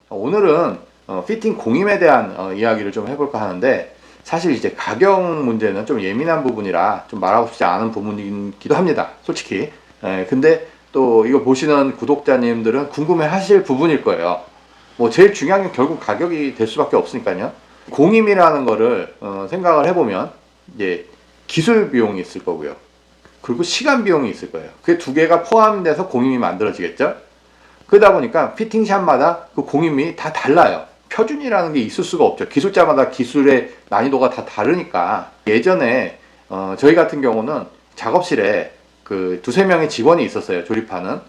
오늘은 피팅 공임에 대한 이야기를 좀 해볼까 하는데, 사실 이제 가격 문제는 좀 예민한 부분이라 좀 말하고 싶지 않은 부분이기도 합니다, 솔직히. 근데 또 이거 보시는 구독자님들은 궁금해 하실 부분일 거예요. 뭐 제일 중요한 게 결국 가격이 될 수밖에 없으니까요. 공임이라는 거를 생각을 해보면 이제 기술 비용이 있을 거고요, 그리고 시간 비용이 있을 거예요. 그 두 개가 포함돼서 공임이 만들어지겠죠. 그러다 보니까 피팅샵마다 그 공임이 다 달라요. 표준이라는 게 있을 수가 없죠. 기술자마다 기술의 난이도가 다 다르니까. 예전에 저희 같은 경우는 작업실에 그 두세 명의 직원이 있었어요, 조립하는.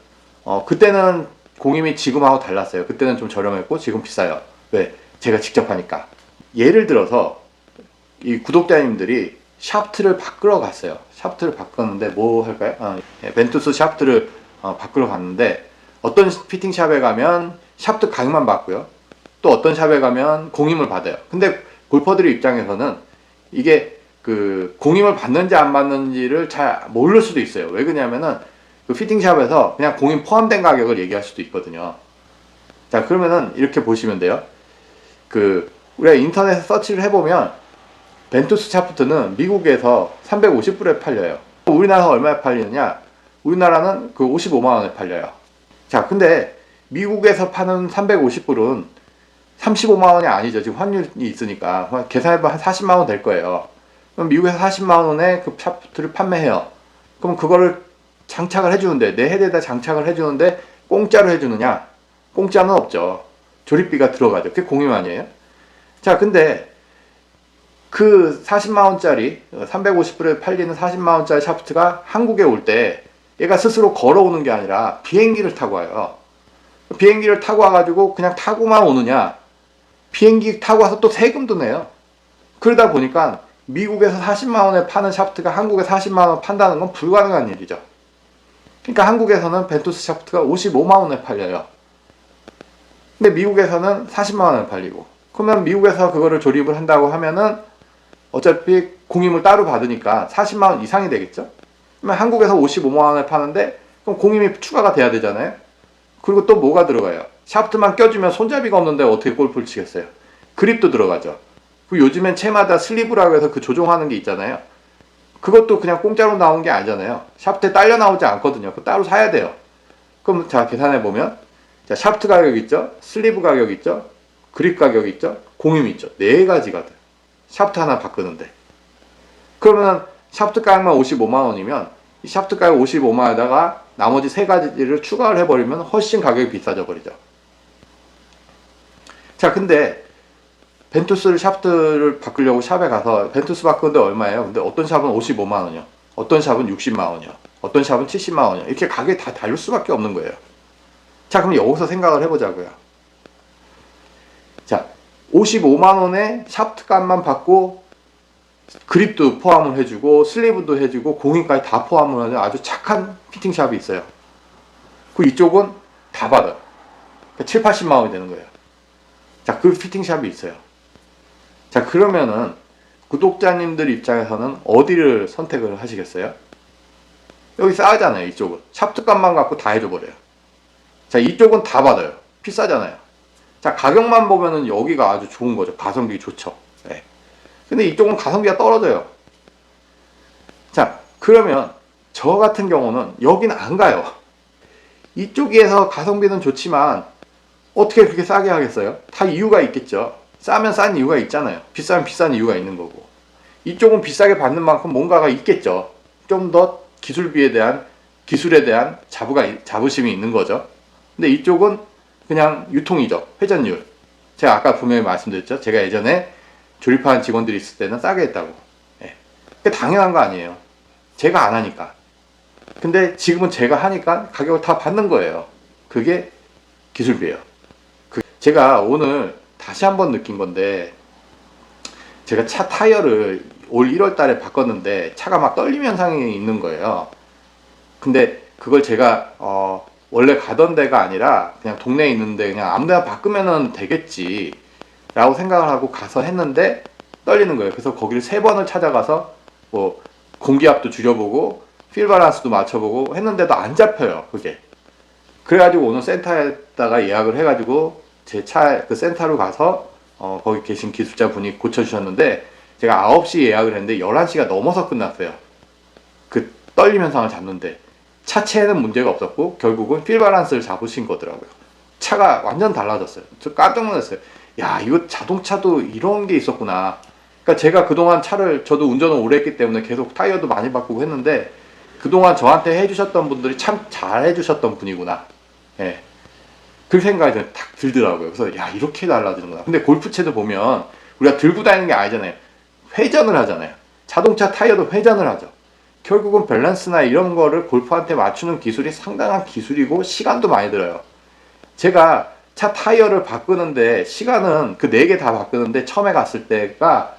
그때는 공임이 지금하고 달랐어요. 그때는 좀 저렴했고 지금 비싸요. 왜? 제가 직접 하니까. 예를 들어서 이 구독자님들이 샤프트를 바꾸러 갔어요. 샤프트를 바꿨는데 뭐 할까요? 벤투스 샤프트를 바꾸러 갔는데, 어떤 피팅샵에 가면 샤프트 가격만 받고요, 또 어떤 샵에 가면 공임을 받아요. 근데 골퍼들 입장에서는 이게 그 공임을 받는지 안 받는지를 잘 모를 수도 있어요. 왜 그러냐면은 그 피팅샵에서 그냥 공임 포함된 가격을 얘기할 수도 있거든요. 자, 그러면은 이렇게 보시면 돼요. 그 우리가 인터넷에 서치를 해보면 벤투스 샤프트는 미국에서 350불에 팔려요. 우리나라에서 얼마에 팔리느냐? 우리나라는 그 55만원에 팔려요. 자, 근데 미국에서 파는 350불은 35만원이 아니죠. 지금 환율이 있으니까 계산해보면 한 40만원 될 거예요. 그럼 미국에서 40만원에 그 샤프트를 판매해요. 그럼 그거를 장착을 해주는데, 내 헤드에다 장착을 해주는데 공짜로 해주느냐? 공짜는 없죠. 조립비가 들어가죠. 그게 공임 아니에요? 자, 근데 그 40만원짜리 350불에 팔리는 40만원짜리 샤프트가 한국에 올 때 얘가 스스로 걸어오는 게 아니라 비행기를 타고 와요. 비행기를 타고 와가지고 그냥 타고만 오느냐? 비행기 타고 와서 또 세금도 내요. 그러다 보니까 미국에서 40만원에 파는 샤프트가 한국에 40만원 판다는 건 불가능한 일이죠. 그러니까 한국에서는 벤투스 샤프트가 55만원에 팔려요. 근데 미국에서는 40만원에 팔리고, 그러면 미국에서 그거를 조립을 한다고 하면은 어차피 공임을 따로 받으니까 40만원 이상이 되겠죠. 그러면 한국에서 55만원에 파는데 그럼 공임이 추가가 돼야 되잖아요. 그리고 또 뭐가 들어가요? 샤프트만 껴주면 손잡이가 없는데 어떻게 골프를 치겠어요? 그립도 들어가죠. 그리고 요즘엔 채마다 슬리브라고 해서 그 조종하는 게 있잖아요. 그것도 그냥 공짜로 나온 게 아니잖아요. 샤프트에 딸려 나오지 않거든요. 그거 따로 사야 돼요. 그럼 자, 계산해보면, 자, 샤프트 가격 있죠? 슬리브 가격 있죠? 그립 가격 있죠? 공임 있죠? 네 가지가 돼요. 샤프트 하나 바꾸는데. 그러면 샤프트 가격만 55만원이면 이 샤프트 가격 55만원에다가 나머지 세 가지를 추가를 해버리면 훨씬 가격이 비싸져 버리죠. 자, 근데 벤투스 샤프트를 바꾸려고 샵에 가서 벤투스 바꾸는데 얼마예요? 근데 어떤 샵은 55만원이요, 어떤 샵은 60만원이요, 어떤 샵은 70만원이요. 이렇게 가격이 다 다를 수밖에 없는 거예요. 자, 그럼 여기서 생각을 해보자고요. 자, 55만원에 샤프트 값만 받고 그립도 포함을 해주고 슬리브도 해주고 공임까지 다 포함을 하는 아주 착한 피팅샵이 있어요. 그 이쪽은 다 받아요. 그러니까 7, 80만원이 되는 거예요. 자, 그 피팅샵이 있어요. 자, 그러면은 구독자님들 입장에서는 어디를 선택을 하시겠어요? 여기 싸잖아요. 이쪽은 샤프트 값만 갖고 다 해줘버려요. 자, 이쪽은 다 받아요. 비싸잖아요. 자, 가격만 보면은 여기가 아주 좋은 거죠. 가성비 좋죠. 네. 근데 이쪽은 가성비가 떨어져요. 자, 그러면 저 같은 경우는 여기는 안 가요. 이쪽에서 가성비는 좋지만 어떻게 그렇게 싸게 하겠어요? 다 이유가 있겠죠. 싸면 싼 이유가 있잖아요. 비싸면 비싼 이유가 있는 거고. 이쪽은 비싸게 받는 만큼 뭔가가 있겠죠. 좀 더 기술에 대한 자부심이 있는 거죠. 근데 이쪽은 그냥 유통이죠. 회전율. 제가 아까 분명히 말씀드렸죠. 제가 예전에 조립하는 직원들이 있을 때는 싸게 했다고. 예. 그게 당연한 거 아니에요. 제가 안 하니까. 근데 지금은 제가 하니까 가격을 다 받는 거예요. 그게 기술비예요. 제가 오늘 다시 한번 느낀 건데, 제가 차 타이어를 올 1월 달에 바꿨는데 차가 막 떨림 현상이 있는 거예요. 근데 그걸 제가 원래 가던 데가 아니라 그냥 동네에 있는데 그냥 아무 데나 바꾸면 되겠지 라고 생각을 하고 가서 했는데 떨리는 거예요. 그래서 거기를 3번을 찾아가서 뭐 공기압도 줄여보고 필 바란스도 맞춰보고 했는데도 안 잡혀요, 그게. 그래가지고 오늘 센터에다가 예약을 해가지고 제 차 그 센터로 가서 거기 계신 기술자 분이 고쳐주셨는데, 제가 9시 예약을 했는데 11시가 넘어서 끝났어요. 그 떨림 현상을 잡는데 차체에는 문제가 없었고 결국은 필 바란스를 잡으신 거더라고요. 차가 완전 달라졌어요. 저 깜짝 놀랐어요. 야, 이거 자동차도 이런 게 있었구나. 그러니까 제가 그동안 차를, 저도 운전을 오래 했기 때문에 계속 타이어도 많이 바꾸고 했는데, 그동안 저한테 해주셨던 분들이 참 잘 해주셨던 분이구나. 예. 그 생각이 딱 들더라고요. 그래서 야, 이렇게 달라지는구나. 근데 골프채도 보면 우리가 들고 다니는 게 아니잖아요. 회전을 하잖아요. 자동차 타이어도 회전을 하죠. 결국은 밸런스나 이런 거를 골프한테 맞추는 기술이 상당한 기술이고 시간도 많이 들어요. 제가 차 타이어를 바꾸는데 시간은 그 4개 다 바꾸는데 처음에 갔을 때가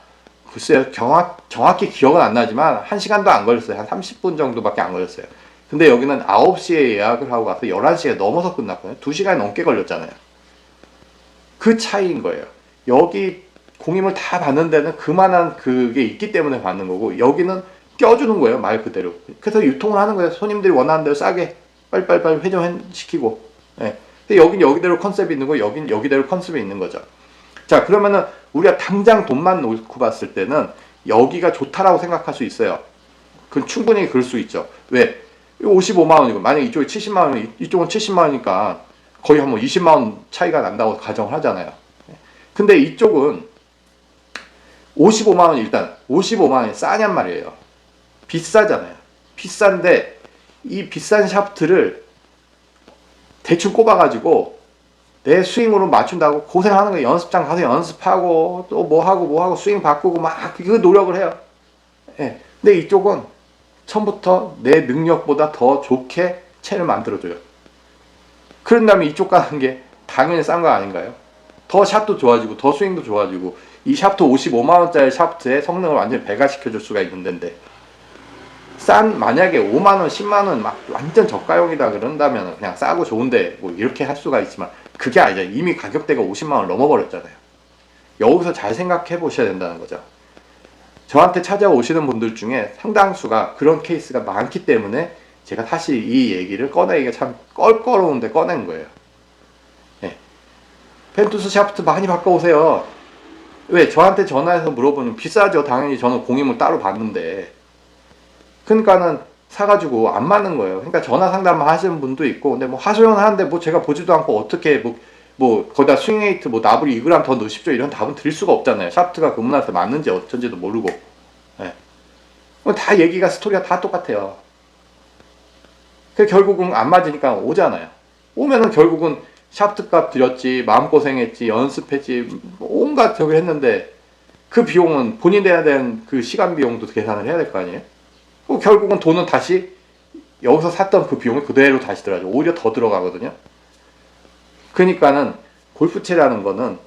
글쎄요, 정확히 기억은 안 나지만 1시간도 안 걸렸어요. 한 30분 정도밖에 안 걸렸어요. 근데 여기는 9시에 예약을 하고 가서 11시에 넘어서 끝났거든요. 2시간이 넘게 걸렸잖아요. 그 차이인 거예요. 여기 공임을 다 받는 데는 그만한 그게 있기 때문에 받는 거고, 여기는 껴주는 거예요, 말 그대로. 그래서 유통을 하는 거예요. 손님들이 원하는 대로 싸게 빨리빨리 회전시키고. 예. 근데 여긴 여기대로 컨셉이 있는 거, 여긴 여기대로 컨셉이 있는 거죠. 자, 그러면은 우리가 당장 돈만 놓고 봤을 때는 여기가 좋다라고 생각할 수 있어요. 그건 충분히 그럴 수 있죠. 왜? 55만 원이고 만약 이쪽이 70만 원, 이쪽은 70만 원이니까 거의 한 뭐 20만 원 차이가 난다고 가정을 하잖아요. 근데 이쪽은 55만 원이, 일단 55만 원이 싸냔 말이에요. 비싸잖아요. 비싼데 이 비싼 샤프트를 대충 꼽아가지고 내 스윙으로 맞춘다고 고생하는 거예요. 연습장 가서 연습하고 또 뭐하고 스윙 바꾸고 막 그 노력을 해요. 예. 근데 이쪽은 처음부터 내 능력보다 더 좋게 채를 만들어줘요. 그런 다음에 이쪽 가는 게 당연히 싼 거 아닌가요? 더 샷도 좋아지고 더 스윙도 좋아지고, 이 샤프트 55만원짜리 샤프트의 성능을 완전히 배가시켜줄 수가 있는 데인데, 만약에 5만원 10만원 막 완전 저가형이다 그런다면 그냥 싸고 좋은데 뭐 이렇게 할 수가 있지만, 그게 아니죠. 이미 가격대가 50만원 넘어버렸잖아요. 여기서 잘 생각해 보셔야 된다는 거죠. 저한테 찾아오시는 분들 중에 상당수가 그런 케이스가 많기 때문에 제가 사실 이 얘기를 꺼내기가 참 껄끄러운데 꺼낸 거예요. 네. 펜투스 샤프트 많이 바꿔오세요. 왜? 저한테 전화해서 물어보면 비싸죠. 당연히 저는 공임을 따로 받는데. 그러니까는 사가지고 안 맞는 거예요. 그러니까 전화 상담 하시는 분도 있고, 근데 뭐 하소연 하는데 뭐 제가 보지도 않고 어떻게 거기다 스윙웨이트 나블 2g 더 넣으십시오 이런 답은 드릴 수가 없잖아요. 샤프트가 그분한테 맞는지 어쩐지도 모르고. 예. 다 얘기가, 스토리가 다 똑같아요. 그 결국은 안 맞으니까 오잖아요. 오면은 결국은 샤프트 값 들였지, 마음고생했지, 연습했지, 온갖 저기 했는데 그 비용은 본인이 해야 되는 그 시간 비용도 계산을 해야 될 거 아니에요? 결국은 돈은 다시 여기서 샀던 그 비용이 그대로 다시 들어가죠. 오히려 더 들어가거든요. 그러니까는 골프채라는 거는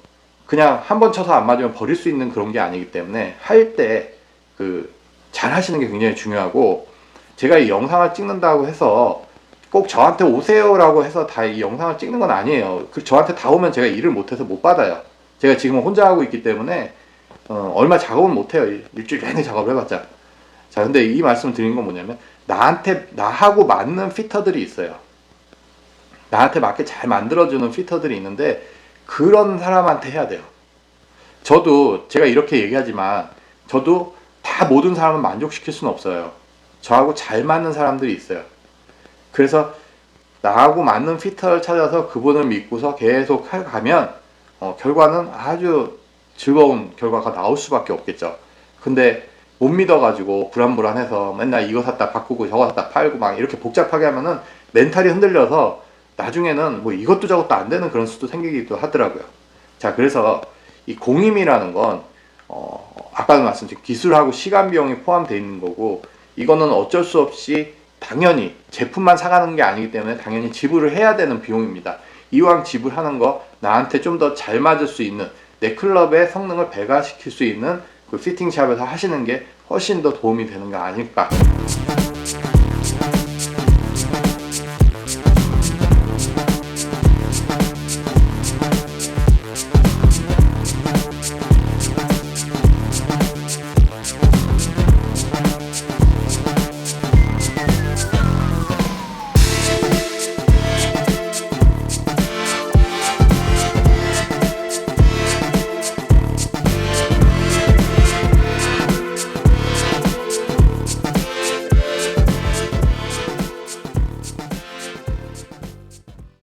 그냥 한 번 쳐서 안 맞으면 버릴 수 있는 그런 게 아니기 때문에 할 때 잘 하시는 게 굉장히 중요하고, 제가 이 영상을 찍는다고 해서 꼭 저한테 오세요라고 해서 다 이 영상을 찍는 건 아니에요. 저한테 다 오면 제가 일을 못해서 못 받아요. 제가 지금은 혼자 하고 있기 때문에 얼마 작업은 못해요. 일주일 내내 작업을 해봤자. 자, 근데 이 말씀 드리는 건 뭐냐면, 나하고 맞는 피터들이 있어요. 나한테 맞게 잘 만들어주는 피터들이 있는데 그런 사람한테 해야 돼요. 저도 제가 이렇게 얘기하지만 저도 다 모든 사람을 만족시킬 수는 없어요. 저하고 잘 맞는 사람들이 있어요. 그래서 나하고 맞는 피터를 찾아서 그분을 믿고서 계속 가면 결과는 아주 즐거운 결과가 나올 수밖에 없겠죠. 근데 못 믿어가지고 불안해서 맨날 이거 샀다 바꾸고 저거 샀다 팔고 막 이렇게 복잡하게 하면은 멘탈이 흔들려서 나중에는 뭐 이것도 저것도 안 되는 그런 수도 생기기도 하더라고요. 자, 그래서 이 공임이라는 건 아까도 말씀드린 기술하고 시간 비용이 포함되어 있는 거고, 이거는 어쩔 수 없이 당연히 제품만 사가는 게 아니기 때문에 당연히 지불을 해야 되는 비용입니다. 이왕 지불하는 거 나한테 좀 더 잘 맞을 수 있는, 내 클럽의 성능을 배가시킬 수 있는 그 피팅샵에서 하시는 게 훨씬 더 도움이 되는 거 아닐까.